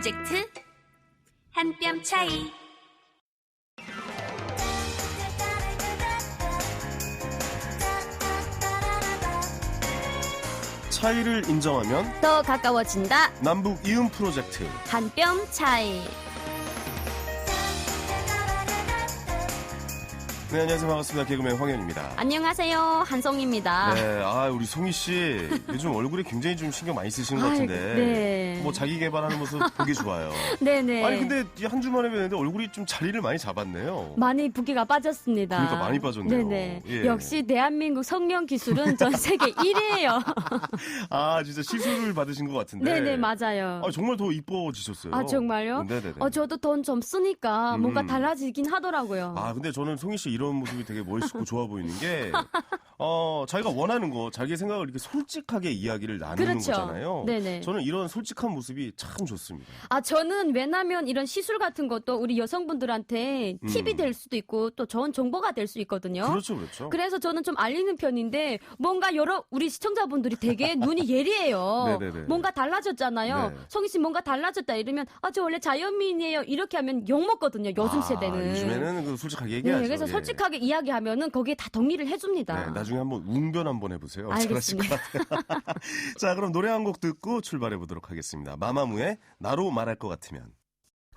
프로젝트 한 뼘 차이. 차이를 인정하면 더 가까워진다. 남북 이음 프로젝트 한 뼘 차이. 네, 안녕하세요. 반갑습니다. 개그맨 황현입니다. 안녕하세요. 한송입니다. 네, 우리 송희 씨 요즘 얼굴에 굉장히 좀 신경 많이 쓰시는 것 같은데 네. 뭐 자기 개발하는 모습 보기 좋아요. 네네. 아니 근데 한 주 만에 뵀는데 얼굴이 좀 자리를 많이 잡았네요. 많이 붓기가 빠졌습니다. 그러니까 많이 빠졌네요. 네네. 예. 역시 대한민국 성형 기술은 전 세계 1위예요. 진짜 시술을 받으신 것 같은데. 네네, 맞아요. 정말 더 이뻐지셨어요. 아, 정말요? 네네네. 저도 돈 좀 쓰니까 뭔가 달라지긴 하더라고요. 근데 저는 송희 씨 이런 모습이 되게 멋있고 좋아 보이는 게, 자기가 원하는 거, 자기의 생각을 이렇게 솔직하게 이야기를 나누는 그렇죠. 거잖아요. 네네. 저는 이런 솔직한 모습이 참 좋습니다. 저는 왜냐면 이런 시술 같은 것도 우리 여성분들한테 팁이 될 수도 있고 또 좋은 정보가 될 수 있거든요. 그렇죠, 그렇죠. 그래서 저는 좀 알리는 편인데 뭔가 우리 시청자분들이 되게 눈이 예리해요. 네네네. 뭔가 달라졌잖아요. 네. 성희 씨 뭔가 달라졌다 이러면 저 원래 자연미인이에요. 이렇게 하면 욕먹거든요. 요즘 세대는. 요즘에는 솔직하게 얘기하죠. 네, 그래서 예. 솔직하게 이야기하면은 거기에 다 동의를 해줍니다. 네, 나중에 한번 웅변 한번 해보세요. 알겠습니다. 잘하실 것 같아요. 자, 그럼 노래 한 곡 듣고 출발해 보도록 하겠습니다. 마마무의 나로 말할 것 같으면.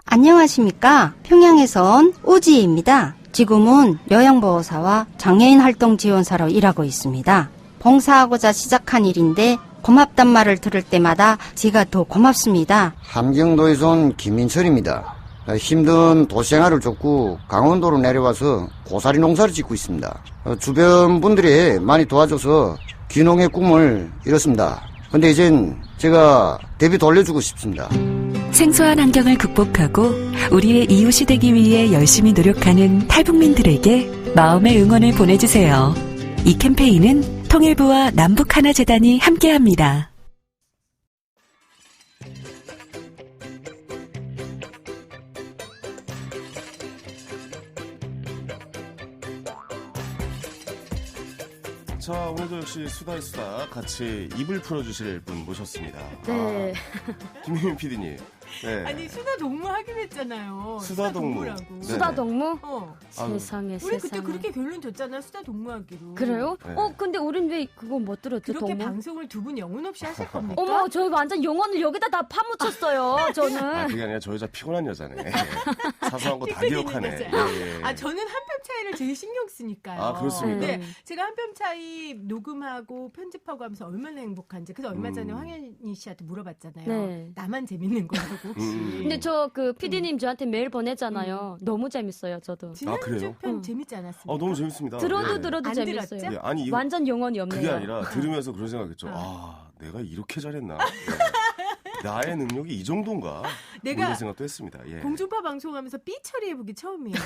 안녕하십니까. 평양에서 온 오지혜입니다. 지금은 요양보호사와 장애인 활동 지원사로 일하고 있습니다. 봉사하고자 시작한 일인데 고맙단 말을 들을 때마다 제가 더 고맙습니다. 함경도에서 온 김민철입니다. 힘든 도시생활을 쫓고 강원도로 내려와서 고사리 농사를 짓고 있습니다. 주변 분들이 많이 도와줘서 귀농의 꿈을 이뤘습니다. 근데 이젠 제가 대비 돌려주고 싶습니다. 생소한 환경을 극복하고 우리의 이웃이 되기 위해 열심히 노력하는 탈북민들에게 마음의 응원을 보내주세요. 이 캠페인은 통일부와 남북하나재단이 함께합니다. 자, 오늘도 역시 수다의 수다 같이 입을 풀어주실 분 모셨습니다. 네. 김혜민 PD님. 네. 아니 수다 동무 하기로 했잖아요. 수다 동무. 동무라고. 수다 동무? 우리 세상에, 세상에. 그때 그렇게 결론 줬잖아. 수다 동무하기로. 그래요? 네. 근데 우린 왜 그거 못 들었죠, 그렇게 동무? 방송을 두 분 영혼 없이 하실 겁니까? 어머, 저희 완전 용언을 여기다 다 파묻혔어요, 저는. 그게 아니라 저 여자 피곤한 여자네. 사소한 거 다 피곤 기억하네. 있는 여자. 예. 저는 한 뼘 차이를 제일 신경 쓰니까요. 그렇습니까? 네, 제가 한 뼘 차이 녹음하고 편집하고 하면서 얼마나 행복한지. 그래서 얼마 전에 황현희 씨한테 물어봤잖아요. 네. 나만 재밌는 거라고 혹시. 근데 PD님 저한테 메일 보냈잖아요. 너무 재밌어요, 저도. 그래요? 지난주 편 재밌지 않았습니까? 너무 재밌습니다. 들어도 안 재밌어요. 들었죠? 아니, 이거 완전 영혼이 없네요. 그게 아니라 들으면서 그런 생각했죠. 내가 이렇게 잘했나? 네. 나의 능력이 이 정도인가? 내가 이런 생각도 했습니다. 예. 공중파 방송하면서 삐 처리해보기 처음이에요.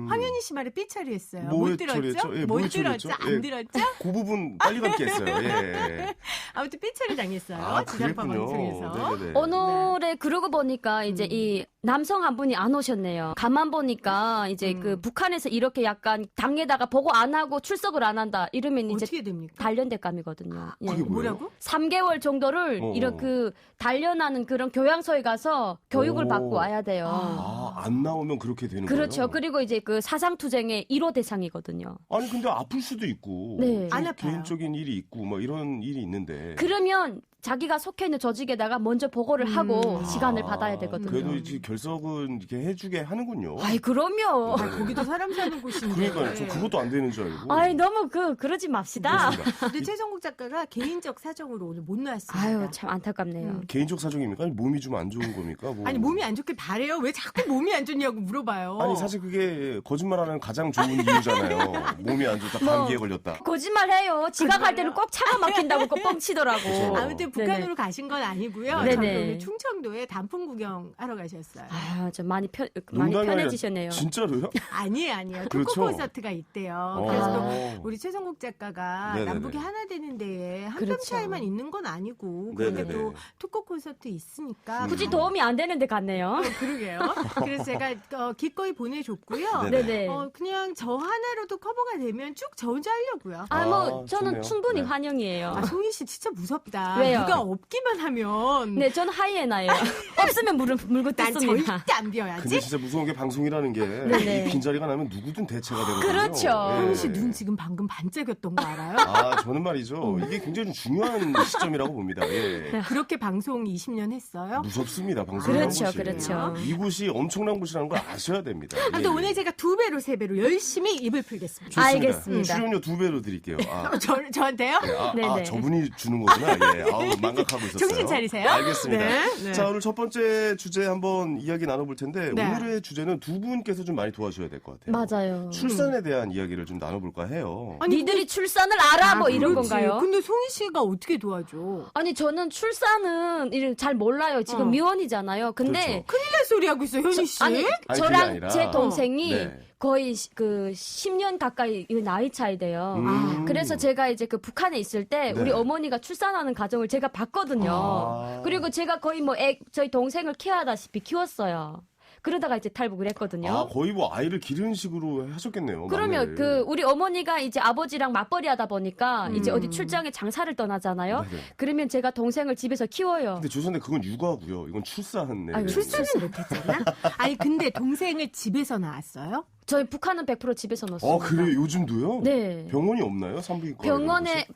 황현희 씨 말에 삐 처리했어요. 뭐에 못 들었죠? 처리했죠? 예, 못 뭐에 들었죠? 처리했죠? 안 예. 들었죠? 그 부분 빨리 감기했어요. 예. 아무튼 삐 처리 당했어요. 지상파 그랬군요. 방송에서. 네네네. 오늘에 그러고 보니까 이제 이 남성 한 분이 안 오셨네요. 가만 보니까 이제 그 북한에서 이렇게 약간 당에다가 보고 안 하고 출석을 안 한다 이러면 이제 어떻게 됩니까? 단련대감이거든요. 예. 그게 뭐예요? 뭐라고? 3개월 정도를 이렇게 단련하는 그런 교양소에 가서 교육을 받고 와야 돼요. 안 나오면 그렇게 되는 그렇죠. 거예요? 그리고 이제 그 사상투쟁의 1호 대상이거든요. 아니 근데 아플 수도 있고 네. 안 아파요. 개인적인 일이 있고 뭐 이런 일이 있는데 그러면 자기가 속해 있는 조직에다가 먼저 보고를 하고 시간을 받아야 되거든요. 그래도 이제 결석은 이렇게 해주게 하는군요. 아이, 그럼요. 거기도 사람 사는 곳인데. 그러니까 저 그것도 안 되는 줄 알고. 아이, 너무 그러지 맙시다. 그렇습니다. 근데 최성국 작가가 개인적 사정으로 오늘 못 나왔습니다. 아유, 참 안타깝네요. 개인적 사정입니까? 아니, 몸이 좀 안 좋은 겁니까? 뭐. 아니 몸이 안 좋길 바래요. 왜 자꾸 몸이 안 좋냐고 물어봐요. 아니 사실 그게 거짓말하는 가장 좋은 이유잖아요. 몸이 안 좋다, 감기에 걸렸다. 거짓말해요. 지각 할 때는 꼭 차가 막힌다고 꼭 뻥치더라고. 그렇죠. 아무튼 북한으로 가신 건 아니고요. 네네. 저희 오늘 충청도에 단풍 구경하러 가셨어요. 좀 많이 농담이 아니라 편해지셨네요. 진짜로요? 아니에요. 그렇죠. 토크 콘서트가 있대요. 그래서 또 우리 최성국 작가가 네네네. 남북이 하나 되는 데에 한 뼘 그렇죠. 차이만 있는 건 아니고 그런데 네네네. 또 토크 콘서트 있으니까 굳이 도움이 안 되는데 갔네요. 그러게요. 그래서 제가 기꺼이 보내줬고요. 네네. 네네. 그냥 저 하나로도 커버가 되면 쭉 저 혼자 하려고요. 아, 뭐, 저는 좋네요. 충분히 네. 환영이에요. 송희 씨 진짜 무섭다. 왜요? 뭐가 없기만 하면 네, 저는 하이에나예요. 없으면 물고 난 뜯습니다. 절대 안 비워야지. 근데 진짜 무서운 게 방송이라는 게 네네. 이 빈자리가 나면 누구든 대체가 되거든요. 그렇죠. 현희 씨 눈 지금 방금 반짝였던 거 알아요? 아, 저는 말이죠. 이게 굉장히 좀 중요한 시점이라고 봅니다. 예. 그렇게 방송 20년 했어요? 무섭습니다, 방송. 그렇죠, 그렇죠. 이곳이 엄청난 곳이라는 걸 아셔야 됩니다. 아무튼 오늘 제가 2배로 3배로 열심히 입을 풀겠습니다. 좋습니다. 알겠습니다. 출연료 2배로 드릴게요. 아, 저한테요? 네, 네네. 저분이 주는 거구나. 예. 아우, 망각하고 있었어요. 정신 차리세요. 알겠습니다. 네. 자, 오늘 첫 번째 주제 한번 이야기 나눠볼 텐데 네. 오늘의 주제는 두 분께서 좀 많이 도와주셔야 될 것 같아요. 맞아요. 출산에 대한 이야기를 좀 나눠볼까 해요. 아니, 니들이 출산을 알아? 뭐 이런 그렇지. 건가요? 근데 송희 씨가 어떻게 도와줘? 아니, 저는 출산은 잘 몰라요. 지금 미혼이잖아요. 근데 그렇죠. 큰일 날 소리 하고 있어, 현희 씨. 아니, 그게 저랑 아니라. 제 동생이 네. 거의 그 10년 가까이 나이 차이 돼요. 그래서 제가 이제 그 북한에 있을 때 네. 우리 어머니가 출산하는 과정을 제가 봤거든요. 아. 그리고 제가 거의 뭐 저희 동생을 케어하다시피 키웠어요. 그러다가 이제 탈북을 했거든요. 아, 거의 뭐 아이를 기르는 식으로 하셨겠네요. 그러면 막내를. 우리 어머니가 이제 아버지랑 맞벌이 하다 보니까 이제 어디 출장에 장사를 떠나잖아요. 네네. 그러면 제가 동생을 집에서 키워요. 근데 죄송한데 그건 육아고요. 이건 출산네. 아이고, 출산을 못했잖아. 아니 근데 동생을 집에서 낳았어요? 저희 북한은 100% 집에서 넣습니다. 그래요? 요즘도요? 네. 병원이 없나요? 산부인과.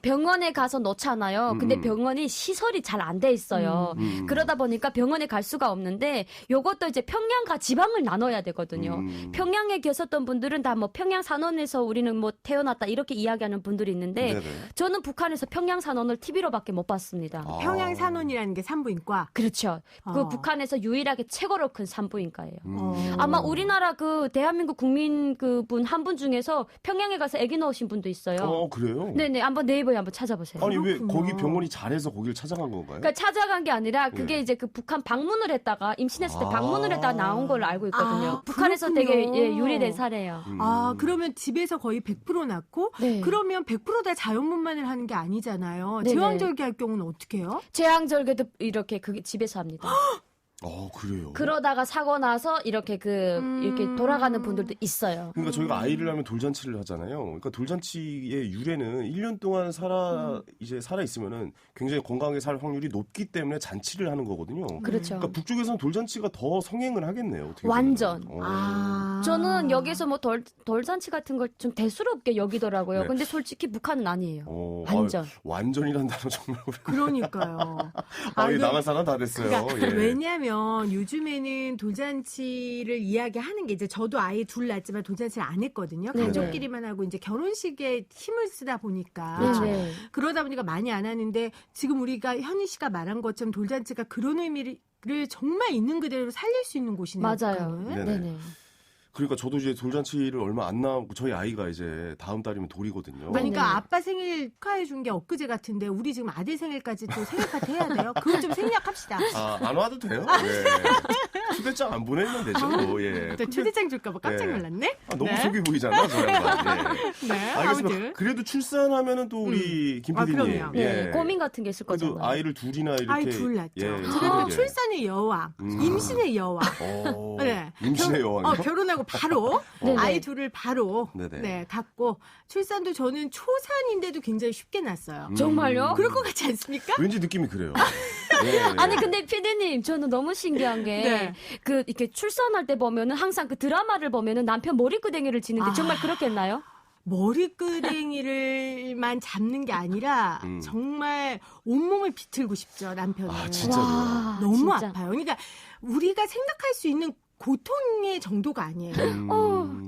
병원에 가서 넣잖아요. 근데 병원이 시설이 잘 안 돼 있어요. 그러다 보니까 병원에 갈 수가 없는데 요것도 이제 평양과 지방을 나눠야 되거든요. 평양에 계셨던 분들은 다 뭐 평양 산원에서 우리는 뭐 태어났다 이렇게 이야기하는 분들이 있는데 네네. 저는 북한에서 평양 산원을 TV로밖에 못 봤습니다. 아. 평양 산원이라는 게 산부인과. 그렇죠. 어. 그 북한에서 유일하게 최고로 큰 산부인과예요. 어. 아마 우리나라 그 대한민국 국민 그분 한 분 중에서 평양에 가서 아기 넣으신 분도 있어요. 그래요? 네네, 한번 네이버에 한번 찾아보세요. 아니 왜 그렇구나. 거기 병원이 잘해서 거기를 찾아간 건가요? 그러니까 찾아간 게 아니라 그게 예. 이제 그 북한 방문을 했다가 임신했을 때 아. 방문을 했다가 나온 걸로 알고 있거든요. 아, 북한에서 그렇군요. 되게 유리된 사례예요. 아, 그러면 집에서 거의 100% 낳고 네. 그러면 100% 다 자연분만을 하는 게 아니잖아요. 네네. 제왕절개 할 경우는 어떻게 해요? 제왕절개도 이렇게 그게 집에서 합니다. 그래요. 그러다가 사고 나서 이렇게 이렇게 돌아가는 분들도 있어요. 그러니까 저희가 아이를 낳으면 돌잔치를 하잖아요. 그러니까 돌잔치의 유래는 1년 동안 살아 있으면은 굉장히 건강하게 살 확률이 높기 때문에 잔치를 하는 거거든요. 그렇죠. 그러니까 북쪽에서는 돌잔치가 더 성행을 하겠네요. 어떻게 완전. 보면. 아. 저는 여기서 뭐 돌잔치 같은 걸 좀 대수롭게 여기더라고요. 네. 근데 솔직히 북한은 아니에요. 완전. 완전이란 단어 정말 그러니까요. 아, 이 이거- 나간 사람 다 됐어요. 그러니까 예. 왜냐하면 요즘에는 돌잔치를 이야기하는 게 이제 저도 아이 둘 낳았지만 돌잔치를 안 했거든요. 네네. 가족끼리만 하고 이제 결혼식에 힘을 쓰다 보니까 그렇죠. 네. 그러다 보니까 많이 안 하는데 지금 우리가 현희 씨가 말한 것처럼 돌잔치가 그런 의미를 정말 있는 그대로 살릴 수 있는 곳이네요. 맞아요. 북한은. 네네. 네네. 그러니까 저도 이제 돌잔치를 얼마 안 남고 저희 아이가 이제 다음 달이면 돌이거든요. 그러니까 네네. 아빠 생일 축하해 준 게 엊그제 같은데 우리 지금 아들 생일까지 또 생일 파티 해야 돼요. 그거 좀 생략합시다. 안 와도 돼요. 예. 초대장 안 보내면 되죠. 예. 또 초대장 줄까 봐 깜짝 네. 놀랐네. 너무 네. 속이 보이잖아, 저 양반. 예. 네, 알겠습니다. 아무튼. 그래도 출산하면은 또 우리 김 아, PD님. 그럼요. 네, 고민 같은 게 있을 그래도 거잖아요. 아이를 둘이나 이렇게. 아이 둘 낳죠. 예, 저는 또 이렇게. 출산의 여왕, 임신의 여왕. 네. 임신의 여왕이요? 결혼하고 바로 네네. 아이 둘을 바로 네네. 갖고 출산도 저는 초산인데도 굉장히 쉽게 낳았어요. 정말요? 그럴 것 같지 않습니까? 왠지 느낌이 그래요. 예. 아니 근데 피디님 저는 너무 신기한 게 네. 그 이렇게 출산할 때 보면은 항상 그 드라마를 보면은 남편 머리끄댕이를 지는데 정말 그렇게 했나요? 머리끄댕이를만 잡는 게 아니라 정말 온몸을 비틀고 싶죠, 남편은. 아, 진짜로요? 와, 너무 진짜. 아파요. 그러니까 우리가 생각할 수 있는 고통의 정도가 아니에요.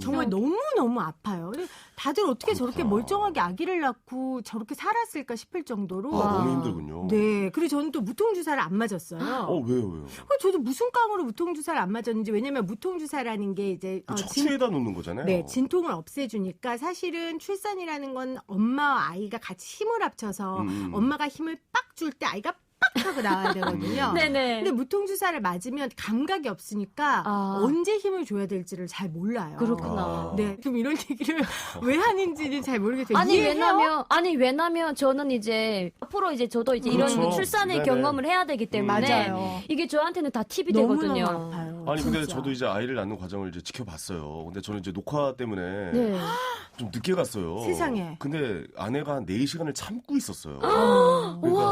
정말 너무너무 아파요. 근데 다들 어떻게 저렇게 그렇구나. 멀쩡하게 아기를 낳고 저렇게 살았을까 싶을 정도로. 너무 힘들군요. 네. 그리고 저는 또 무통주사를 안 맞았어요. 왜요? 저도 무슨 깡으로 무통주사를 안 맞았는지, 왜냐면 무통주사라는 게 이제 그 척추에다 놓는 거잖아요. 네, 진통을 없애주니까 사실은 출산이라는 건 엄마와 아이가 같이 힘을 합쳐서 엄마가 힘을 빡 줄 때 아이가 빡 하고 나와야 되거든요. 네네. 근데 무통주사를 맞으면 감각이 없으니까 아. 언제 힘을 줘야 될지를 잘 몰라요. 그렇구나. 네, 좀 이런 얘기를 왜 하는지는 잘 모르겠어요. 아니 이해해요? 왜냐면 저는 이제 앞으로 이제 저도 이제 그렇죠. 이런 출산의 네네. 경험을 해야 되기 때문에 맞아요. 이게 저한테는 다 팁이 너무너무 되거든요. 아파요. 아니 근데 진짜. 저도 이제 아이를 낳는 과정을 이제 지켜봤어요. 근데 저는 이제 녹화 때문에 네. 좀 늦게 갔어요. 세상에. 근데 아내가 한 4시간을 참고 있었어요. 아. 그러니까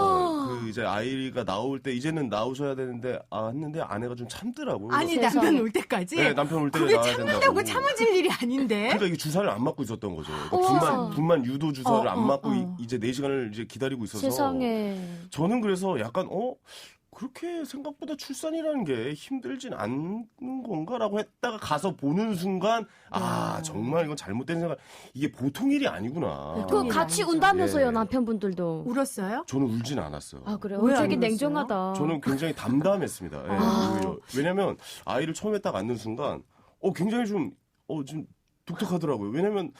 그 이제 아이가 나올 때 이제는 나오셔야 되는데 했는데 아내가 좀 참더라고요. 아니 그래서 남편 올 때까지? 네, 남편 올 때 그게 나와야 참는다고 된다고. 참아질 일이 아닌데. 그러니까 이게 주사를 안 맞고 있었던 거죠. 그러니까 분만 유도 주사를 안 맞고 이제 4시간을 이제 기다리고 있어서. 세상에. 저는 그래서 약간 그렇게 생각보다 출산이라는 게 힘들진 않는 건가라고 했다가 가서 보는 순간 정말 이건 잘못된 생각. 이게 보통 일이 아니구나. 그 같이 운다면서요, 예. 남편분들도. 울었어요? 저는 울진 않았어요. 아, 그래요? 왜안 되게 울었어요? 냉정하다. 저는 굉장히 담담했습니다. 예, 오히려. 왜냐면 아이를 처음에 딱 안는 순간 굉장히 좀 독특하더라고요. 왜냐면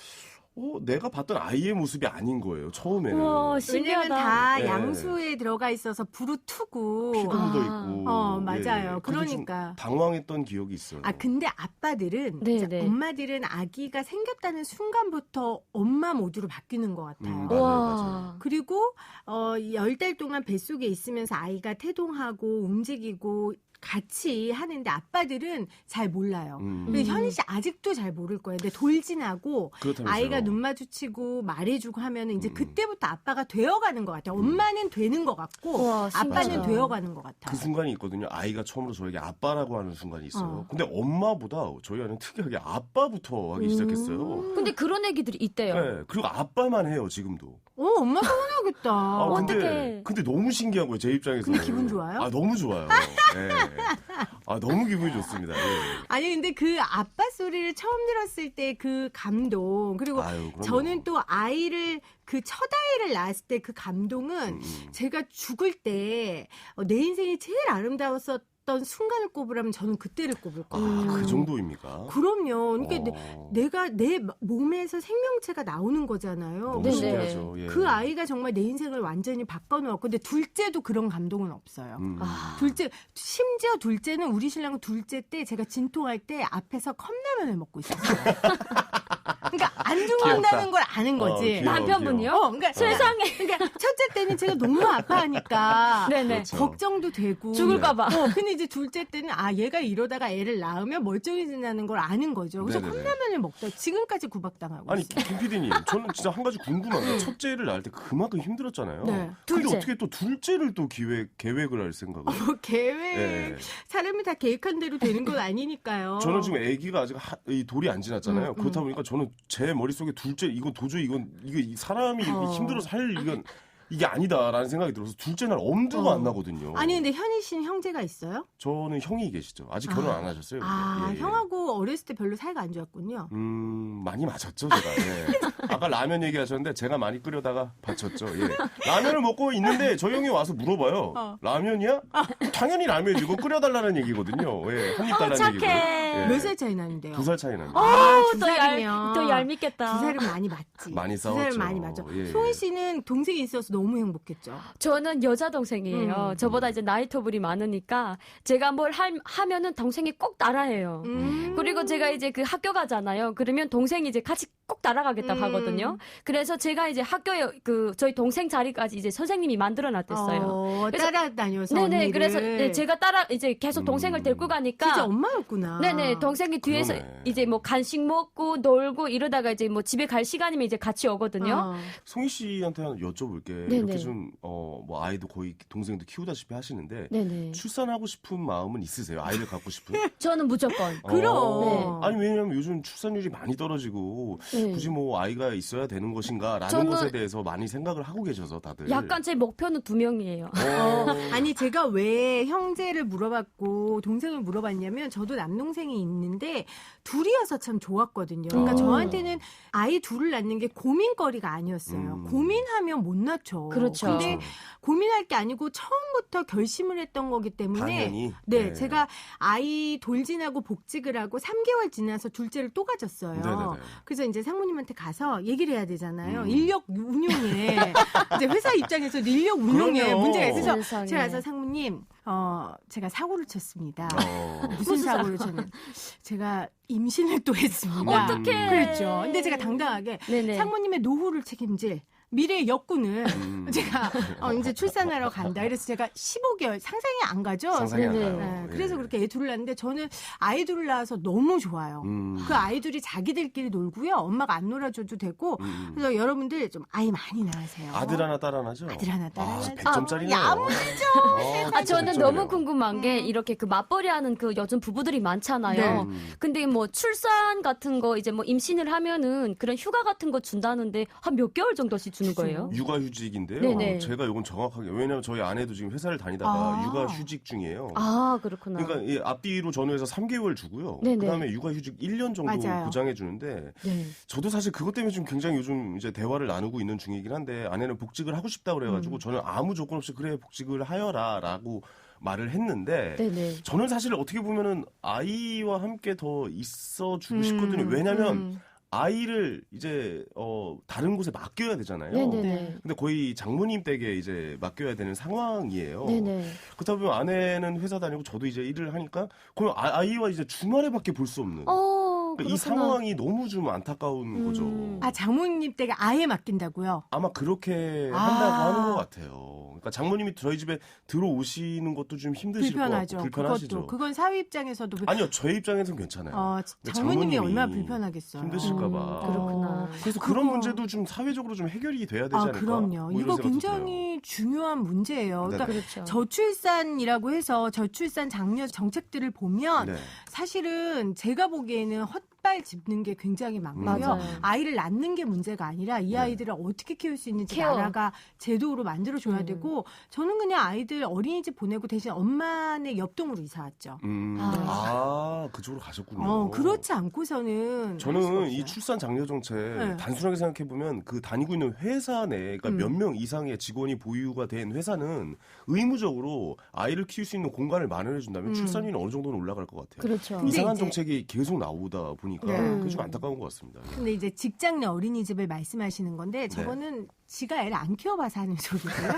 내가 봤던 아이의 모습이 아닌 거예요. 처음에는. 우와, 왜냐면 신기하다. 다 네. 양수에 들어가 있어서 부르트고. 피도 묻어 있고. 맞아요. 그래서 그러니까. 좀 당황했던 기억이 있어요. 근데 아빠들은, 네, 이제 네. 엄마들은 아기가 생겼다는 순간부터 엄마 모드로 바뀌는 것 같아요. 맞아요, 와. 맞아요. 그리고 10달 동안 뱃속에 있으면서 아이가 태동하고 움직이고 같이 하는데 아빠들은 잘 몰라요. 근데 현희 씨 아직도 잘 모를 거예요. 근데 돌진하고 그렇다면서요. 아이가 눈 마주치고 말해주고 하면은 이제 그때부터 아빠가 되어가는 것 같아요. 엄마는 되는 것 같고 우와, 아빠는 신기하다. 되어가는 것 같아요. 그 순간이 있거든요. 아이가 처음으로 저에게 아빠라고 하는 순간이 있어요. 근데 엄마보다 저희 아이는 특이하게 아빠부터 하기 시작했어요. 근데 그런 애기들이 있대요. 네, 그리고 아빠만 해요, 지금도. 엄마 서운하겠다. 근데 너무 신기한 거예요, 제 입장에서. 근데 기분 좋아요? 너무 좋아요. 네. 너무 기분이 좋습니다. 예. 아니 근데 그 아빠 소리를 처음 들었을 때 그 감동 그리고 그럼요. 저는 또 아이를 그 첫 아이를 낳았을 때 그 감동은 제가 죽을 때 내 인생이 제일 아름다웠었던 순간을 꼽으라면 저는 그때를 꼽을 거예요. 그 정도입니까? 그럼요. 그러니까 내가 내 몸에서 생명체가 나오는 거잖아요. 너무 네네. 신기하죠. 예. 그 아이가 정말 내 인생을 완전히 바꿔놓았고 근데 둘째도 그런 감동은 없어요. 심지어 둘째는 우리 신랑 둘째 때 제가 진통할 때 앞에서 컵라면을 먹고 있었어요. 그러니까 안 죽는다는 걸 아는 거지. 귀여워, 남편분이요? 그러니까 세상에. 그러니까 첫째 때는 제가 너무 아파하니까 네네. 그렇죠. 걱정도 되고 죽을까봐. 근데 이제 둘째 때는 얘가 이러다가 애를 낳으면 멀쩡해진다는 걸 아는 거죠. 그래서 네네네. 컵라면을 먹다 지금까지 구박당하고 아니, 있어요. 김 PD님, 저는 진짜 한 가지 궁금한 게 첫째를 낳을 때 그만큼 힘들었잖아요. 네. 근데 둘째. 어떻게 또 둘째를 또 계획을 할 생각을? 계획 예. 사람이 다 계획한 대로 되는 건 아니니까요. 저는 지금 아기가 아직 이 돌이 안 지났잖아요. 그렇다 보니까 저는 제 머릿속에 둘째 이건 도저히 이게 사람이 힘들어서 할 이게 아니다라는 생각이 들어서 둘째 날 엄두가 안 나거든요. 아니 근데 현희 씨는 형제가 있어요? 저는 형이 계시죠. 아직 결혼 안 하셨어요. 근데. 예, 예. 형하고 어렸을 때 별로 사이가 안 좋았군요. 많이 맞았죠, 제가. 예. 아까 라면 얘기하셨는데 제가 많이 끓여다가 바쳤죠. 예. 라면을 먹고 있는데 저 형이 와서 물어봐요. 라면이야? 당연히 라면이지. 이거 끓여달라는 얘기거든요. 예. 한 입 달라는 착해. 얘기고. 예. 몇 살 차이 나는데요? 2살 차이 납니다. 두 더 살이면 얄밉겠다. 두 살은 많이 맞지. 많이 두 살은 싸웠죠. 많이 맞죠. 예. 송희 씨는 동생이 있어서 너무 행복했죠. 저는 여자 동생이에요. 저보다 이제 나이 터블이 많으니까 제가 뭘 하면은 동생이 꼭 따라해요. 그리고 제가 이제 그 학교 가잖아요. 그러면 동생이 이제 같이 꼭 따라가겠다고 하거든요. 그래서 제가 이제 학교에 저희 동생 자리까지 이제 선생님이 만들어 놨댔어요. 그래서- 따라다녀서 네네. 언니를. 그래서 제가 이제 계속 동생을 데리고 가니까 진짜 엄마였구나. 네네. 동생이 뒤에서 그러네. 이제 뭐 간식 먹고 놀고 이러다가 이제 뭐 집에 갈 시간이면 이제 같이 오거든요. 송희 씨한테 하나 여쭤볼게. 네네. 이렇게 좀, 뭐 아이도 거의 동생도 키우다시피 하시는데. 네네. 출산하고 싶은 마음은 있으세요? 아이를 갖고 싶은? 저는 무조건. 그럼. 아니, 왜냐면 요즘 출산율이 많이 떨어지고, 네. 굳이 뭐 아이가 있어야 되는 것인가라는 저는 것에 대해서 많이 생각을 하고 계셔서 다들. 약간 제 목표는 2명이에요. 아니 제가 왜 형제를 물어봤고 동생을 물어봤냐면 저도 남동생이 있는데 둘이어서 참 좋았거든요. 그러니까 저한테는 아이 둘을 낳는 게 고민거리가 아니었어요. 고민하면 못 낳죠. 그렇죠. 근데 고민할 게 아니고 처음부터 결심을 했던 거기 때문에 당연히. 네, 네. 제가 아이 돌진하고 복직을 하고 3개월 지나서 둘째를 또 가졌어요. 네네네. 그래서 이제 상무님한테 가서 얘기를 해야 되잖아요. 인력 운용에 이제 회사 입장에서 인력 운용에 그럼요. 문제가 있어서 세상에. 제가 가서 상무님 제가 사고를 쳤습니다. 어. 무슨 사고를 쳤냐면 제가 임신을 또 했습니다. 어떡해. 그랬죠. 근데 제가 당당하게 네네. 상무님의 노후를 책임질 미래의 역군을 제가 이제 출산하러 간다. 그래서 제가 15개월 상상이 안 가죠. 상상이 안 가요. 네, 예. 그래서 그렇게 애 둘을 낳는데 저는 아이 둘을 낳아서 너무 좋아요. 그 아이들이 자기들끼리 놀고요. 엄마가 안 놀아줘도 되고. 그래서 여러분들 좀 아이 많이 낳으세요. 아들 하나 딸 하나죠? 아들 하나 딸 하나. 100점짜리네요. 야무지죠. 저는 너무 궁금한 게 이렇게 그 맞벌이 하는 그 요즘 부부들이 많잖아요. 네. 근데 뭐 출산 같은 거 이제 뭐 임신을 하면은 그런 휴가 같은 거 준다는데 한 몇 개월 정도씩 주는 거예요? 육아휴직인데요. 네네. 제가 이건 정확하게 왜냐하면 저희 아내도 지금 회사를 다니다가 아. 육아휴직 중이에요. 아, 그렇구나. 그러니까 이 앞뒤로 전후해서 3개월 주고요. 네네. 그다음에 육아휴직 1년 정도 맞아요. 보장해 주는데 네. 저도 사실 그것 때문에 좀 굉장히 요즘 이제 대화를 나누고 있는 중이긴 한데 아내는 복직을 하고 싶다 그래가지고 저는 아무 조건 없이 그래 복직을 하여라라고 말을 했는데 네네. 저는 사실 어떻게 보면은 아이와 함께 더 있어주고 싶거든요. 왜냐하면 아이를 이제 다른 곳에 맡겨야 되잖아요. 네네네. 근데 거의 장모님 댁에 이제 맡겨야 되는 상황이에요. 네네. 그렇다 보면 아내는 회사 다니고 저도 이제 일을 하니까 그럼 아이와 이제 주말에밖에 볼 수 없는 이 그렇구나. 상황이 너무 좀 안타까운 거죠. 아, 장모님 댁에 아예 맡긴다고요? 아마 그렇게 한다고 하는 것 같아요. 그러니까 장모님이 저희 집에 들어오시는 것도 좀 힘드실 불편하죠. 것 같고 불편하시죠. 그것도. 그건 사위 입장에서도 아니요, 저희 입장에서는 괜찮아요. 근데 장모님이 장모님이 얼마나 불편하겠어요. 힘드실까봐. 그렇구나. 그래서 그런 문제도 좀 사회적으로 좀 해결이 돼야 되지 않을까? 그럼요. 뭐 이런 이거 생각도 굉장히 중요한 문제예요. 그러니까 그렇죠. 저출산이라고 해서 저출산 장려 정책들을 보면 네. 사실은 제가 보기에는 헛발 짚는 게 굉장히 많고요. 맞아요. 아이를 낳는 게 문제가 아니라 이 아이들을 어떻게 키울 수 있는지 케어. 나라가 제도로 만들어줘야 되고 저는 그냥 아이들 어린이집 보내고 대신 엄마네 옆동으로 이사 왔죠. 그쪽으로 가셨군요. 그렇지 않고서는 저는 할 이 수 없어요. 출산 장려 정책 네. 단순하게 생각해 보면 그 다니고 있는 회사 내 그러니까 몇 명 이상의 직원이 보유가 된 회사는 의무적으로 아이를 키울 수 있는 공간을 마련해 준다면 출산율이 어느 정도는 올라갈 것 같아요. 그렇죠. 근데 이상한 이제- 정책이 계속 나오다 보니까 네. 그게 좀 안타까운 것 같습니다. 근데 이제 직장 내 어린이집을 말씀하시는 건데 저거는 지가 애를 안 키워봐서 하는 소리고요.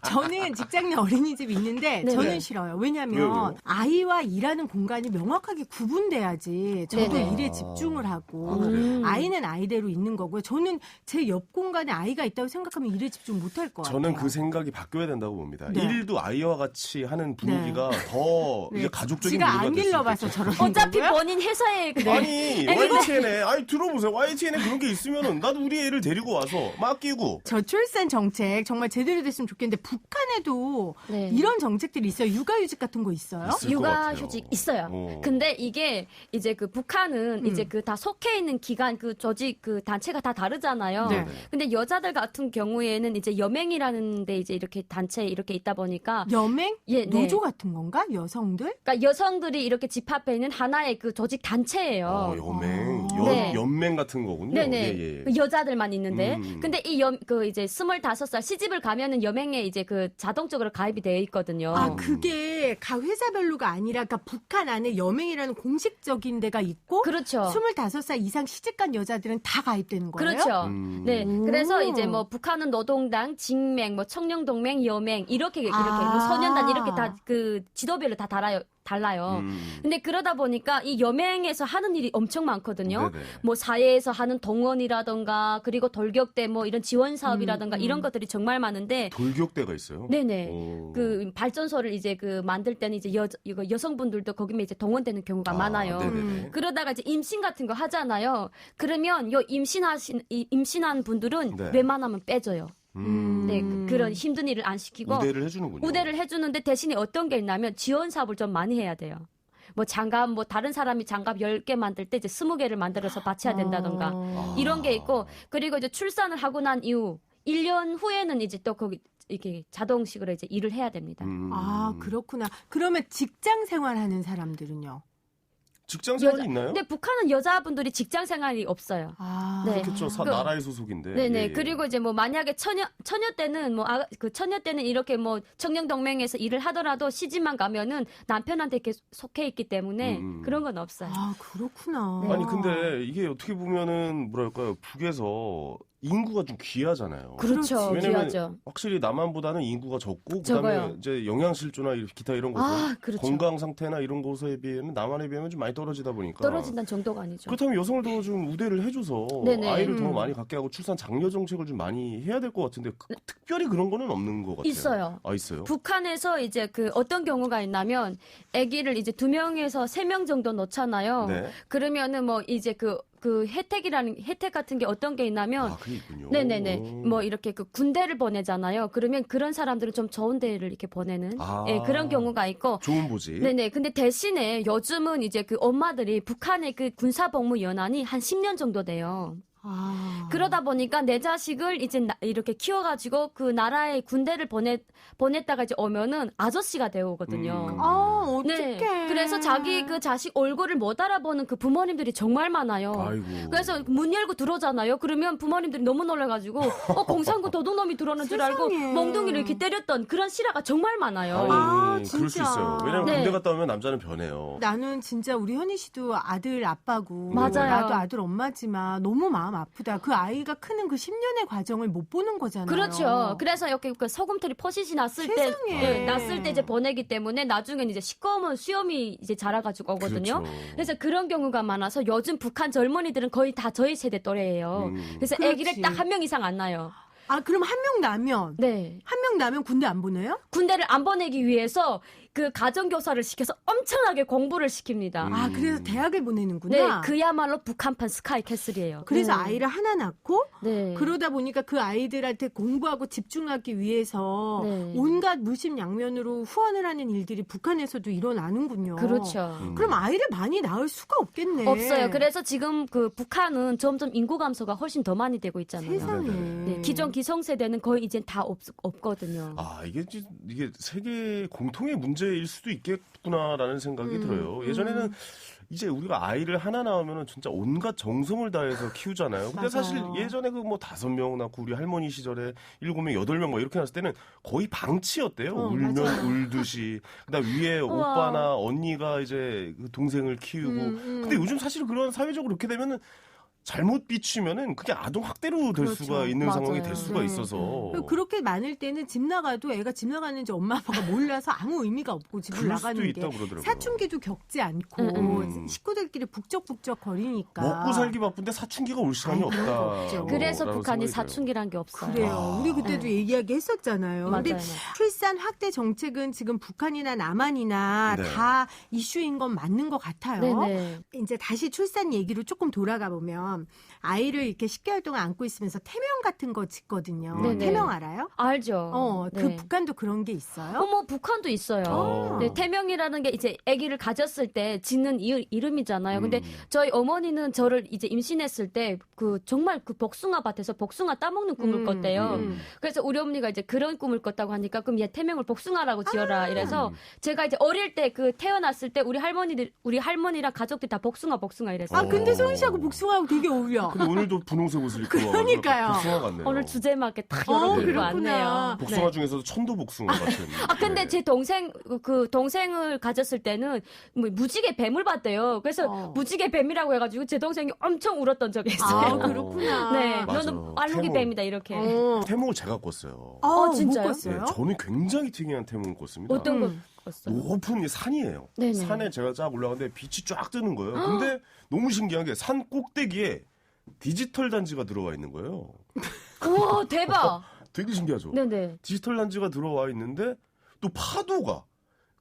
저는 직장 내 어린이집이 있는데 네. 저는 네. 싫어요. 왜냐하면 왜요? 아이와 일하는 공간이 명확하게 구분돼야지 저도 네네. 일에 집중을 하고 그래요? 아이는 아이대로 있는 거고요. 저는 제 옆 공간에 아이가 있다고 생각하면 일에 집중 못할 것 같아요. 저는 그 생각이 바뀌어야 된다고 봅니다. 네. 일도 아이와 같이 하는 분위기가 더 네. 이제 가족적인 지가 분위기가 안 될수 길러봐서 있겠죠. 저런 어차피 거고요? 본인 회사에 그 아니 YTN에 들어보세요. YTN에 그런 게 있으면은 나도 우리 애를 데리고 와서 맡기고 저출산 정책 정말 제대로 됐으면 좋겠는데 북한에도 네. 이런 정책들이 있어요. 육아휴직 같은 거 있어요? 있을 것 육아휴직 같아요. 있어요. 근데 이게 이제 그 북한은 이제 그 다 속해 있는 기관 그 조직 그 단체가 다 다르잖아요. 네. 근데 여자들 같은 경우에는 이제 여맹이라는 데 이제 이렇게 단체 이렇게 있다 보니까 여맹? 예, 네. 노조 같은 건가? 여성들? 그러니까 여성들이 이렇게 집합해 있는 하나의 그 조직 단체예요. 여맹, 네. 연맹 같은 거군요. 네네. 예, 예. 그 여자들만 있는데. 근데 그 이제 25살 시집을 가면은 여맹에 이제 그 자동적으로 가입이 되어 있거든요. 그게 각 회사별로가 아니라 그러니까 북한 안에 여맹이라는 공식적인 데가 있고 그렇죠. 25살 이상 시집간 여자들은 다 가입되는 거예요? 그렇죠. 네. 그래서 이제 뭐 북한은 노동당, 직맹, 뭐 청년동맹, 여맹 이렇게 뭐 소년단 이렇게 다 그 지도별로 다 달라요. 근데 그러다 보니까 이 여맹에서 하는 일이 엄청 많거든요. 네네. 뭐 사회에서 하는 동원이라던가 그리고 돌격대 뭐 이런 지원 사업이라던가 이런 것들이 정말 많은데 돌격대가 있어요. 네네. 오. 그 발전소를 이제 그 만들 때는 이제 이거 여성분들도 거기에 이제 동원되는 경우가 많아요. 네네네. 그러다가 이제 임신 같은 거 하잖아요. 그러면 요 임신한 분들은 네. 웬만하면 빼줘요. 네, 그런 힘든 일을 안 시키고 우대를 해주는군요. 우대를 해주는데 대신에 어떤 게 있냐면 지원 사업을 좀 많이 해야 돼요. 뭐 장갑, 뭐 다른 사람이 장갑 10개 만들 때 이제 20개를 만들어서 바쳐야 된다던가 이런 게 있고 그리고 이제 출산을 하고 난 이후 1년 후에는 이제 또 거기 이렇게 자동식으로 이제 일을 해야 됩니다. 그렇구나. 그러면 직장 생활하는 사람들은요? 직장 생활이 있나요? 근데 북한은 여자분들이 직장 생활이 없어요. 네. 그렇죠. 나라의 소속인데. 네네. 예, 예. 그리고 이제 뭐 만약에 처녀 때는 뭐 그 처녀 때는 이렇게 뭐 청년동맹에서 일을 하더라도 시집만 가면은 남편한테 이렇게 속해 있기 때문에 그런 건 없어요. 그렇구나. 아니 근데 이게 어떻게 보면은 뭐랄까요 북에서 인구가 좀 귀하잖아요. 그렇죠. 왜냐면 귀하죠. 확실히 남한보다는 인구가 적고 적어요. 그다음에 이제 영양실조나 기타 이런 곳은 그렇죠. 건강 상태나 이런 곳에 비하면 남한에 비하면 좀 많이 떨어지다 보니까 떨어진다는 정도가 아니죠. 그렇다면 여성을 더 좀 우대를 해줘서 네네. 아이를 더 많이 갖게 하고 출산 장려 정책을 좀 많이 해야 될 것 같은데 특별히 그런 거는 없는 것 같아요. 있어요. 있어요? 북한에서 이제 그 어떤 경우가 있냐면 아기를 이제 2명에서 3명 정도 넣잖아요. 네. 그러면은 뭐 이제 그 혜택 같은 게 어떤 게 있냐면 그게 있군요. 네네네. 오. 뭐 이렇게 그 군대를 보내잖아요. 그러면 그런 사람들은 좀 좋은 데를 이렇게 보내는 그런 경우가 있고. 좋은 보지. 네네. 근데 대신에 요즘은 이제 그 엄마들이 북한의 그 군사복무 연한이 한 10년 정도 돼요. 그러다 보니까 내 자식을 이제 이렇게 키워가지고 그 나라의 군대를 보냈다가 이제 오면은 아저씨가 되어오거든요. 어떡해. 네. 그래서 자기 그 자식 얼굴을 못 알아보는 그 부모님들이 정말 많아요. 아이고. 그래서 문 열고 들어오잖아요. 그러면 부모님들이 너무 놀라가지고 공산군 도둑놈이 들어오는 줄 알고 세상에. 멍둥이를 이렇게 때렸던 그런 실화가 정말 많아요. 그럴 수 진짜. 있어요. 왜냐면 네. 군대 갔다 오면 남자는 변해요. 나는 진짜 우리 현희 씨도 아들 아빠고 맞아요. 나도 아들 엄마지만 너무 마음 아프다. 그 아이가 크는 그 10년의 과정을 못 보는 거잖아요. 그렇죠. 그래서 이렇게 그 소금털이 퍼시시 났을 때, 세상에. 났을 때 이제 보내기 때문에 나중엔 이제 시꺼먼 수염이 이제 자라가지고 오거든요. 그렇죠. 그래서 그런 경우가 많아서 요즘 북한 젊은이들은 거의 다 저희 세대 또래예요. 그래서 그렇지. 아기를 딱 한 명 이상 안 낳아요. 그럼 한 명 나면 네. 한 명 나면 군대 안 보내요? 군대를 안 보내기 위해서 그 가정교사를 시켜서 엄청나게 공부를 시킵니다. 그래서 대학을 보내는구나. 네, 그야말로 북한판 스카이캐슬이에요. 그래서 네. 아이를 하나 낳고 네. 그러다 보니까 그 아이들한테 공부하고 집중하기 위해서 네. 온갖 무심양면으로 후원을 하는 일들이 북한에서도 일어나는군요. 그렇죠. 그럼 아이를 많이 낳을 수가 없겠네. 없어요. 그래서 지금 그 북한은 점점 인구 감소가 훨씬 더 많이 되고 있잖아요. 세상에. 네, 기존 기성세대는 거의 이제 다 없거든요. 이게 세계 공통의 문제일 수도 있겠구나라는 생각이 들어요. 예전에는 이제 우리가 아이를 하나 낳으면은 진짜 온갖 정성을 다해서 키우잖아요. 근데 맞아요. 사실 예전에 그 뭐 5명 낳고 우리 할머니 시절에 7명, 8명 뭐 이렇게 낳았을 때는 거의 방치였대요. 울면 맞아요. 울듯이. 그다음 위에 우와. 오빠나 언니가 이제 그 동생을 키우고. 근데 요즘 사실 그런 사회적으로 그렇게 되면은 잘못 비추면은 그게 아동 학대로 될 그렇죠. 수가 있는 맞아요. 상황이 될 수가 네. 있어서. 그렇게 많을 때는 집 나가도 애가 집 나가는지 엄마 아빠가 몰라서 아무 의미가 없고 집을 그럴 수도 나가는 게 있다고 그러더라고요. 사춘기도 겪지 않고 식구들끼리 북적북적 거리니까 먹고 살기 바쁜데 사춘기가 올 시간이 아이, 그런 거 없다. 없죠. 그래서 라는 북한이 생각이 들어요. 사춘기란 게 없어요. 그래요. 우리 그때도 얘기했었잖아요. 맞아요. 근데 출산 확대 정책은 지금 북한이나 남한이나 네. 다 이슈인 건 맞는 것 같아요. 네네. 이제 다시 출산 얘기로 조금 돌아가 보면 아이를 이렇게 10개월 동안 안고 있으면서 태명 같은 거 짓거든요. 네네. 태명 알아요? 알죠. 그 네. 북한도 그런 게 있어요? 뭐 북한도 있어요. 네, 태명이라는 게 이제 아기를 가졌을 때 짓는 이름이잖아요. 근데 저희 어머니는 저를 이제 임신했을 때 그 정말 그 복숭아 밭에서 복숭아 따먹는 꿈을 꿨대요. 그래서 우리 어머니가 이제 그런 꿈을 꿨다고 하니까 그럼 얘 태명을 복숭아라고 지어라 이래서 제가 이제 어릴 때 그 태어났을 때 우리 할머니랑 가족들 다 복숭아 이랬어요. 근데 소은 씨하고 복숭아하고 되게 어울려. 근데 오늘도 분홍색 옷을 입고 그러니까요. 와가지고 복숭아 같네요. 오늘 주제 맞게 딱 여러 개 입고 그렇구나. 왔네요. 복숭아 네. 중에서도 천도 복숭아 같은. 근데 네. 제 동생을 가졌을 때는 뭐 무지개 뱀을 봤대요. 그래서 무지개 뱀이라고 해가지고 제 동생이 엄청 울었던 적이 있어요. 그렇구나. 네, 맞아. 너는 알루기 태몽. 뱀이다 이렇게. 태몽을 제가 꿨어요. 진짜요? 못 꿨어요? 네, 저는 굉장히 특이한 태몽을 꿨습니다. 어떤 거 꿨어요? 높은 산이에요. 네네. 산에 제가 쫙 올라가는데 빛이 쫙 뜨는 거예요. 근데 너무 신기한 게 산 꼭대기에 디지털 단지가 들어와 있는 거예요. 오 대박. 되게 신기하죠. 네네. 디지털 단지가 들어와 있는데 또 파도가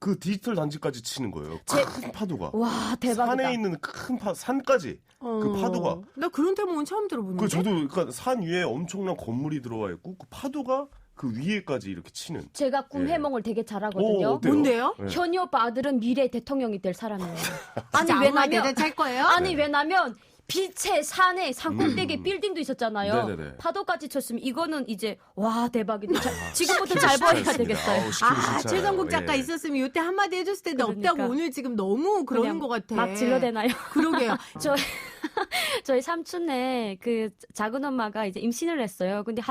그 디지털 단지까지 치는 거예요. 큰 파도가. 와 대박이다. 산에 있는 큰 산까지 그 파도가. 나 그런 태몽은 처음 들어보는데. 저도 그러니까 산 위에 엄청난 건물이 들어와 있고 그 파도가 그 위에까지 이렇게 치는. 제가 꿈 예. 해몽을 되게 잘하거든요. 어때요? 뭔데요? 네. 현이 오빠 아들은 미래 대통령이 될 사람이에요. 아니 진짜 아무나 왜냐면 대답할 거예요? 아니 왜냐면 빛의 산에 산 꼭대기에 빌딩도 있었잖아요. 네네네. 파도까지 쳤으면 이거는 이제 와 대박이다. 지금부터 잘 보여야 되겠어요. 최성국 작가 있었으면 이때 한마디 해줬을 텐데 그러니까. 없다고 오늘 지금 너무 그러는 그냥 것 같아. 막 질러대나요? 그러게요. 저 저희 삼촌네 그 작은 엄마가 이제 임신을 했어요. 근데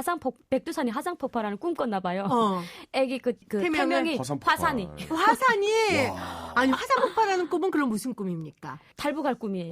백두산이 화산폭발하는 꿈 꿨나 봐요. 애기 그 태명이 화산이. 화산이? 아니, 화산 폭발하는 꿈은 그럼 무슨 꿈입니까? 탈북할 꿈이에요.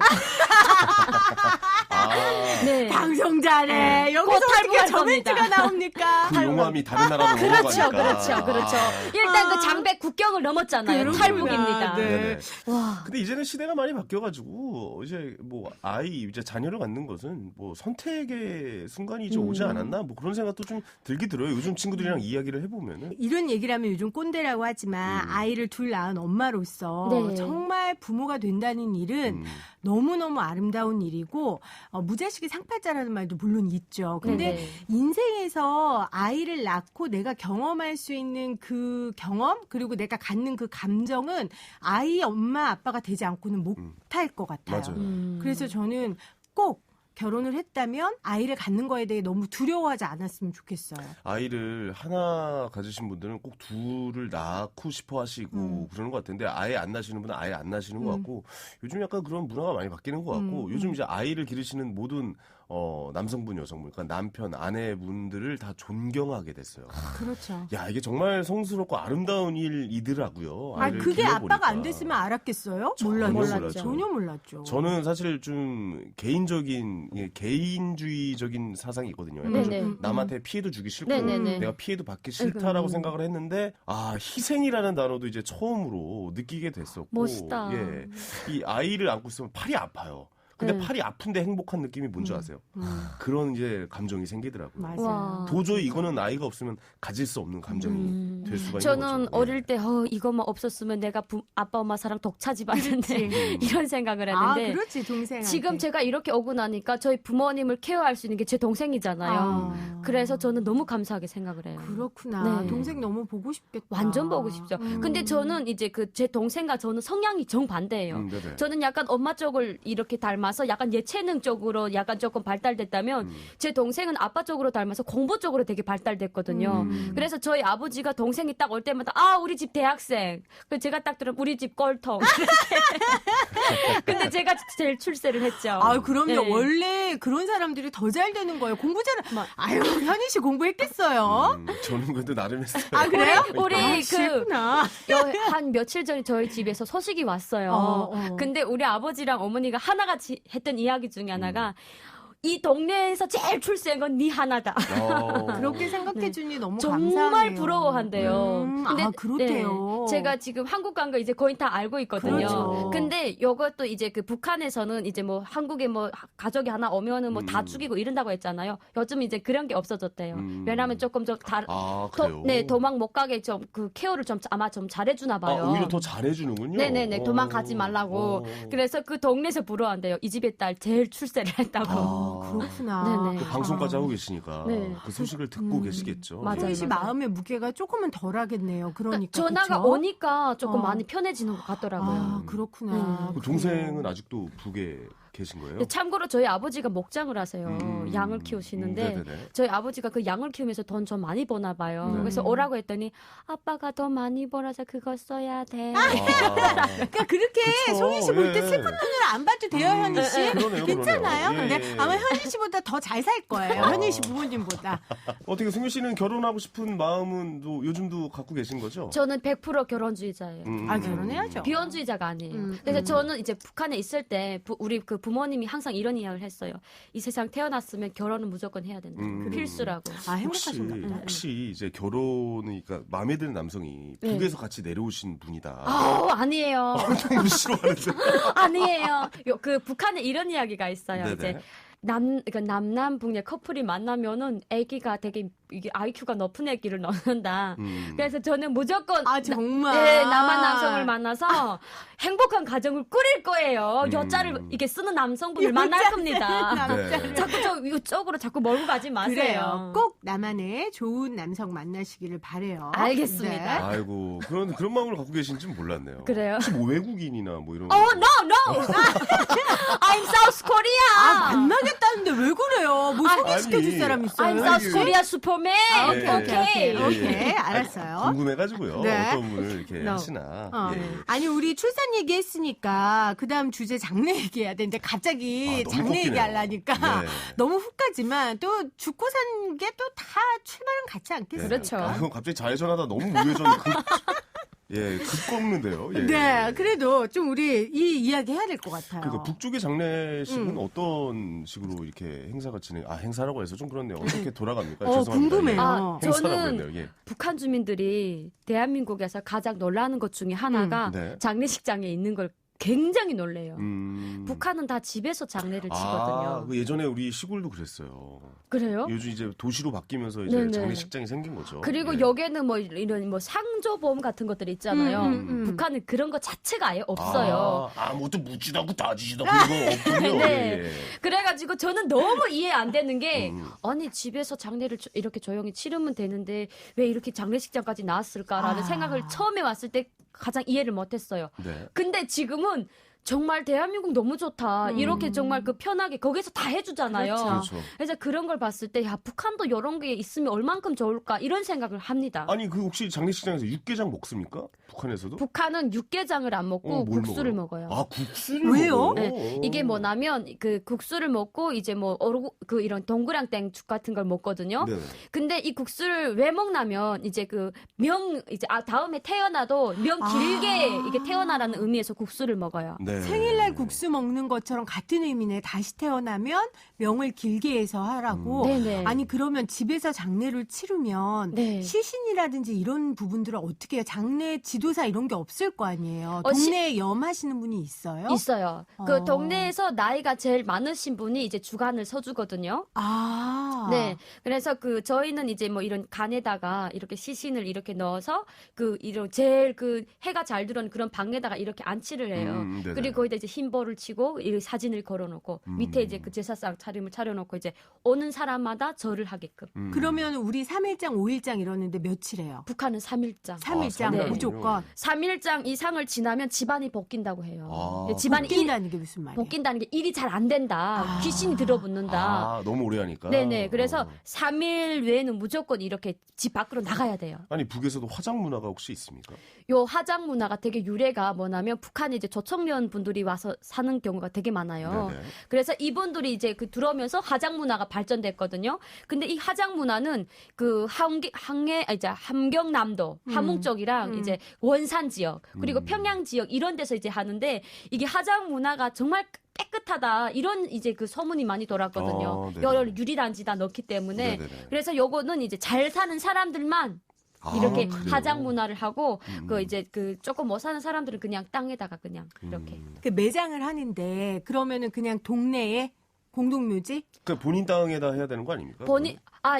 네. 방송자네. 여기서 어떻게 저 멘트가 나옵니까? 그 용암이 다른 나라로 넘어가니까. 그렇죠. 일단 그 장백 국경을 넘었잖아요. 그렇구나. 탈북입니다. 네. 와. 근데 이제는 시대가 많이 바뀌어가지고 이제 뭐 이제 자녀를 갖는 것은 뭐 선택의 순간이 이제 오지 않았나 뭐 그런 생각도 좀 들기 들어요. 요즘 친구들이랑 이야기를 해보면은 이런 얘기를 하면 요즘 꼰대라고 하지만 아이를 둘 낳은 엄마로서 네. 정말 부모가 된다는 일은 너무너무 아름다운 일이고 무자식이 상팔자라는 말도 물론 있죠. 근데 네네. 인생에서 아이를 낳고 내가 경험할 수 있는 그 경험 그리고 내가 갖는 그 감정은 아이 엄마 아빠가 되지 않고는 못할 것 같아요. 맞아요. 그래서 저는 꼭 결혼을 했다면 아이를 갖는 거에 대해 너무 두려워하지 않았으면 좋겠어요. 아이를 하나 가지신 분들은 꼭 둘을 낳고 싶어 하시고 그러는 것 같은데 아예 안 낳으시는 분은 아예 안 낳으시는 것 같고 요즘 약간 그런 문화가 많이 바뀌는 것 같고 요즘 이제 아이를 기르시는 모든 남성분, 여성분, 그러니까 남편, 아내분들을 다 존경하게 됐어요. 그렇죠. 야, 이게 정말 성스럽고 아름다운 일이더라고요. 아니, 그게 아빠가 안 됐으면 알았겠어요? 몰랐죠. 전혀 몰랐죠. 저는 사실 좀 개인주의적인 사상이 있거든요. 네네. 남한테 피해도 주기 싫고 네네네. 내가 피해도 받기 싫다라고 생각을 했는데 희생이라는 단어도 이제 처음으로 느끼게 됐었고 멋있다. 예. 이 아이를 안고 있으면 팔이 아파요. 근데 팔이 아픈데 행복한 느낌이 뭔지 아세요? 그런 이제 감정이 생기더라고요. 맞아요. 와. 도저히 이거는 아이가 없으면 가질 수 없는 감정이 될 수가 있는 저는 거죠. 어릴 때 이것만 없었으면 내가 아빠 엄마 사랑 독차지 받는데 이런 생각을 했는데 그렇지 동생. 지금 제가 이렇게 오고 나니까 저희 부모님을 케어할 수 있는 게 제 동생이잖아요. 그래서 저는 너무 감사하게 생각을 해요. 그렇구나. 네. 동생 너무 보고 싶겠다. 완전 보고 싶죠. 근데 저는 이제 제 동생과 저는 성향이 정반대예요. 네네. 저는 약간 엄마 쪽을 이렇게 닮아서 약간 예체능 쪽으로 약간 조금 발달됐다면 제 동생은 아빠 쪽으로 닮아서 공부 쪽으로 되게 발달됐거든요. 그래서 저희 아버지가 동생이 딱 올 때마다 우리 집 대학생. 그래서 제가 딱 들으면 우리 집 꼴통. 근데 제가 제일 출세를 했죠. 그럼요. 네. 원래 그런 사람들이 더 잘 되는 거예요. 공부 잘하. 아유, 현희 씨 공부했겠어요? 저는 그래도 나름 했어요. 그래요? 우리 그렇구나. 한 며칠 전에 저희 집에서 소식이 왔어요. 근데 우리 아버지랑 어머니가 하나같이 했던 이야기 중에 하나가 이 동네에서 제일 출세한 건 네 하나다. 그렇게 생각해 주니 너무 정말 감사하네요. 부러워한대요. 근데 그렇대요. 제가 지금 한국 간 거 이제 거의 다 알고 있거든요. 그렇죠. 근데 이것도 이제 그 북한에서는 이제 뭐 한국에 뭐 가족이 하나 오면은 뭐 다 죽이고 이런다고 했잖아요. 요즘 이제 그런 게 없어졌대요. 왜냐하면 조금 그래요? 도망 못 가게 좀 그 케어를 좀 아마 좀 잘해주나 봐요. 오히려 더 잘해주는군요. 네네네. 도망가지 말라고. 그래서 그 동네에서 부러워한대요. 이 집의 딸 제일 출세를 했다고. 그렇구나. 네네. 또 방송까지 하고 계시니까 네. 그 소식을 듣고 계시겠죠. 맞아요. 현희 씨 맞아요. 마음의 무게가 조금은 덜하겠네요. 그러니까 전화가 그쵸? 오니까 조금 많이 편해지는 것 같더라고요. 그렇구나. 그 동생은 아직도 북에 계신 거예요? 참고로 저희 아버지가 목장을 하세요. 양을 키우시는데 네네네. 저희 아버지가 그 양을 키우면서 돈 좀 많이 버나 봐요. 그래서 오라고 했더니 아빠가 더 많이 벌어서 그거 써야 돼. 그러니까 그렇게 그쵸, 송희 씨 볼 때 예. 슬픈 눈으로 안 봐도 돼요, 현희 씨. 그러네요, 괜찮아요. 그러네요. 예, 근데 예. 아마 현희 씨보다 더 잘 살 거예요. 현희 씨 부모님보다. 어떻게 승윤 씨는 결혼하고 싶은 마음은 또 요즘도 갖고 계신 거죠? 저는 100% 결혼주의자예요. 결혼해야죠. 비혼주의자가 아니에요. 그래서 저는 이제 북한에 있을 때 우리 그 부모님이 항상 이런 이야기를 했어요. 이 세상 태어났으면 결혼은 무조건 해야 된다. 필수라고. 행복하신가 보다. 혹시 이제 결혼이 그러니까 마음에 드는 남성이 네. 북에서 같이 내려오신 분이다. 아니에요. 너무 싫어하는데. 아니에요. 그 북한에 이런 이야기가 있어요. 네네. 이제 그러니까 남남북녀 커플이 만나면은 아기가 되게 이게 IQ가 높은 아기를 낳는다. 그래서 저는 무조건 정말. 네, 남한 남성을 만나서 행복한 가정을 꾸릴 거예요. 여자를 이게 쓰는 남성분을 만날 겁니다. 네. 자꾸 이쪽으로 자꾸 몰고 가지 마세요. 그래요. 꼭 나만의 좋은 남성 만나시기를 바래요. 알겠습니다. 아이고 그런 마음을 갖고 계신지 몰랐네요. 그래요? 혹시 뭐 외국인이나 뭐 이런. No. I'm South Korea. 만나겠다는데 왜 그래요? 뭐 소개시켜주세요. 사람 있어요? I'm South Korea Superman. 오케이. 알았어요. 궁금해가지고요. 네. 어떤 분을 이렇게 하시나. 예. 아니 우리 출산 얘기했으니까 그다음 주제 장래 얘기해야 되는데 갑자기 너무 장래 꺾이네요. 얘기하려니까 네. 너무 훅 가지만 또 죽고 산 게 또 다 출발은 같지 않겠어요? 그렇죠. 이건 갑자기 좌회전하다 너무 우회전 급 꺾는데요. 예. 네, 그래도 좀 우리 이 이야기 해야 될 것 같아요. 그러니까 북쪽의 장례식은 어떤 식으로 이렇게 행사가 행사라고 해서 좀 그렇네요. 어떻게 돌아갑니까? 죄송합니다. 궁금해요. 아, 행사라고 저는 했네요. 예. 북한 주민들이 대한민국에서 가장 놀라는 것 중에 하나가 네. 장례식장에 있는 걸 굉장히 놀래요. 음. 북한은 다 집에서 장례를 치거든요. 그 예전에 우리 시골도 그랬어요. 그래요? 요즘 이제 도시로 바뀌면서 이제 네네. 장례식장이 생긴 거죠. 그리고 예. 여기에는 뭐 이런 뭐 상조보험 같은 것들이 있잖아요. 북한은 그런 거 자체가 아예 없어요. 아무것도 묻지도 않고 따지지도 않고 이거 없군요. 네. 예. 그래가지고 저는 너무 이해 안 되는 게 아니 집에서 장례를 이렇게 조용히 치르면 되는데 왜 이렇게 장례식장까지 나왔을까라는 생각을 처음에 왔을 때 가장 이해를 못했어요. 네. 근데 지금은 정말 대한민국 너무 좋다. 이렇게 정말 그 편하게 거기서 다 해주잖아요. 그렇죠. 그래서 그런 걸 봤을 때 야 북한도 이런 게 있으면 얼만큼 좋을까 이런 생각을 합니다. 아니 그 혹시 장례식장에서 육개장 먹습니까? 북한에서도? 북한은 육개장을 안 먹고 뭘 국수를 먹어요. 아 국수를 왜요? 먹어요? 네, 이게 뭐냐면 그 국수를 먹고 이제 뭐 그 이런 동그랑땡죽 같은 걸 먹거든요. 네. 근데 이 국수를 왜 먹냐면 이제 그 이제 다음에 태어나도 명 길게 이게 태어나라는 의미에서 국수를 먹어요. 네. 생일날 국수 먹는 것처럼 같은 의미네. 다시 태어나면 명을 길게 해서 하라고. 네네. 아니 그러면 집에서 장례를 치르면 네. 시신이라든지 이런 부분들은 어떻게 해요? 장례 지도사 이런 게 없을 거 아니에요. 어, 동네에 염하시는 분이 있어요? 있어요. 그 동네에서 나이가 제일 많으신 분이 이제 주간을 서주거든요. 아. 네. 그래서 그 저희는 이제 뭐 이런 간에다가 이렇게 시신을 이렇게 넣어서 그 이런 제일 그 해가 잘 들어오는 그런 방에다가 이렇게 안치를 해요. 네네. 그리고 거기다 이제 흰볼을 치고 이 사진을 걸어놓고 밑에 이제 그 제사상 차림을 차려놓고 이제 오는 사람마다 절을 하게끔. 그러면 우리 3일장, 5일장 이러는데 며칠이에요? 북한은 3일장. 3일장 네. 무조건. 3일장 이상을 지나면 집안이 벗긴다고 해요. 아. 집안이 벗긴다는 게 무슨 말이에요? 벗긴다는 게 일이 잘 안 된다. 귀신이 들어붙는다. 아 너무 오래 하니까. 네네. 그래서 3일 외에는 무조건 이렇게 집 밖으로 나가야 돼요. 아니 북에서도 화장 문화가 혹시 있습니까? 요 화장 문화가 되게 유래가 뭐냐면 북한에 이제 저청년 분들이 와서 사는 경우가 되게 많아요. 네네. 그래서 이분들이 이제 그 들어오면서 화장 문화가 발전됐거든요. 근데 이 화장 문화는 그 이제 함경남도, 함흥 쪽이랑 이제 원산 지역, 그리고 평양 지역 이런 데서 이제 하는데 이게 화장 문화가 정말 깨끗하다 이런 이제 그 소문이 많이 돌았거든요. 네네. 여러 유리단지 다 넣기 때문에 네네네. 그래서 요거는 이제 잘 사는 사람들만 이렇게 그래요? 화장 문화를 하고 그 이제 그 조금 못 사는 사람들은 그냥 땅에다가 그냥 이렇게 그 매장을 하는데 그러면은 그냥 동네에 공동묘지? 그 본인 땅에다 해야 되는 거 아닙니까?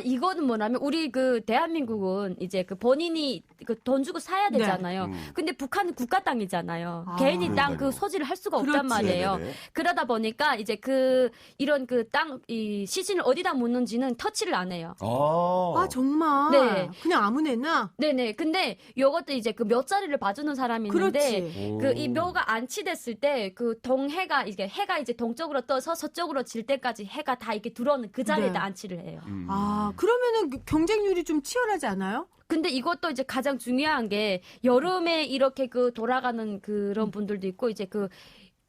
이거는 뭐냐면 우리 그 대한민국은 이제 그 본인이 그 돈 주고 사야 되잖아요. 근데 북한은 국가 땅이잖아요. 개인이 땅 그 그러니까요. 소지를 할 수가 없단 그렇지. 말이에요. 네네네. 그러다 보니까 이제 그 이런 그 땅 이 시신을 어디다 묻는지는 터치를 안 해요. 아, 정말? 네. 그냥 아무데나? 네네. 근데 요것도 이제 그 몇 자리를 봐주는 사람이 있는데 그렇지. 그 이 묘가 안치됐을 때 그 동해가 이게 해가 이제 동쪽으로 떠서 서쪽으로 질 때까지 해가 다 이렇게 들어오는 그 자리에다 네. 안치를 해요. 아, 그러면은 경쟁률이 좀 치열하지 않아요? 근데 이것도 이제 가장 중요한 게 여름에 이렇게 그 돌아가는 그런 분들도 있고 이제 그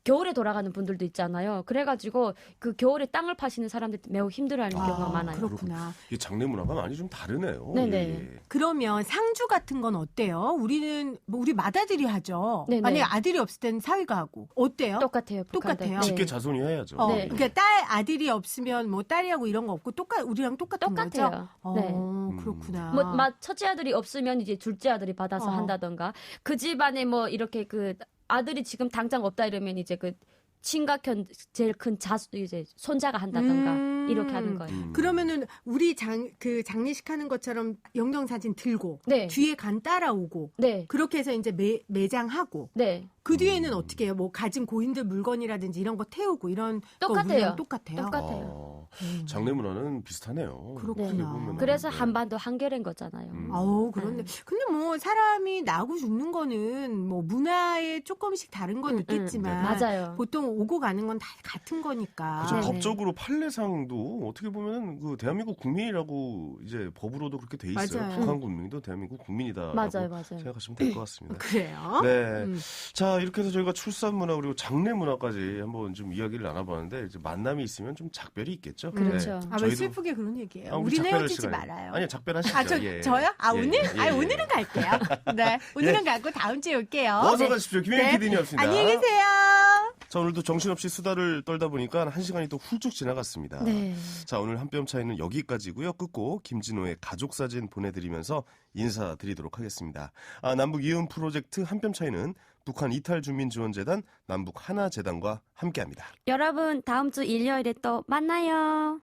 겨울에 돌아가는 분들도 있잖아요. 그래가지고 그 겨울에 땅을 파시는 사람들 매우 힘들어하는 경우가 많아요. 그렇구나. 이 장례 문화가 많이 좀 다르네요. 네네. 예. 그러면 상주 같은 건 어때요? 우리는 뭐 우리 맏아들이 하죠. 네네. 만약에 아들이 없을 때는 사위가 하고. 어때요? 똑같아요. 북한도. 똑같아요. 직계 자손이 해야죠. 네. 그러니까 아들이 없으면 뭐 딸이 하고 이런 거 없고 우리랑 똑같은 똑같아요. 거죠? 네. 그렇구나. 뭐 첫째 아들이 없으면 이제 둘째 아들이 받아서 한다던가 그 집안에 뭐 이렇게 그 아들이 지금 당장 없다 이러면 이제 그 친각현 제일 큰 이제 손자가 한다던가 이렇게 하는 거예요. 그러면은 우리 장례식 하는 것처럼 영정사진 들고 네. 뒤에 간 따라오고 네. 그렇게 해서 이제 매장하고 네. 그 뒤에는 어떻게 해요? 뭐 가진 고인들 물건이라든지 이런 거 태우고 이런 똑같아요. 거 우리랑 똑같아요. 똑같아요. 장례 문화는 비슷하네요. 그렇구나. 어떻게 보면은. 그래서 네. 한반도 한결인 거잖아요. 아우 그런데 근데 뭐 사람이 나고 죽는 거는 뭐 문화에 조금씩 다른 건 있겠지만 맞아요. 보통 오고 가는 건 다 같은 거니까. 그죠. 네네. 법적으로 판례상도 북한도 어떻게 보면은 그 대한민국 국민이라고 이제 법으로도 그렇게 돼 있어요. 맞아요. 북한 국민도 대한민국 국민이다라고 맞아요. 생각하시면 될 것 같습니다. 그래요? 네. 자, 이렇게 해서 저희가 출산 문화 그리고 장례 문화까지 한번 좀 이야기를 나눠봤는데 이제 만남이 있으면 좀 작별이 있겠죠. 그렇죠. 아, 왜 슬프게 그런 얘기예요? 우리 우리는 작별할 헤어지지 시간이- 말아요. 아니, 작별하시죠. 아, 예. 저요? 아, 예, 오늘? 예, 예. 오늘은 갈게요. 네. 오늘은 가고 다음 주에 올게요. 어서 네. 가십시오. 김혜인 네. PD님이었습니다. 안녕히 계세요. 자, 오늘도 정신없이 수다를 떨다 보니까 한 시간이 또 훌쩍 지나갔습니다. 네. 자, 오늘 한 뼘 차이는 여기까지고요. 끝곡 김진호의 가족사진 보내드리면서 인사드리도록 하겠습니다. 남북 이음 프로젝트 한 뼘 차이는 북한 이탈주민지원재단 남북하나재단과 함께합니다. 여러분 다음 주 일요일에 또 만나요.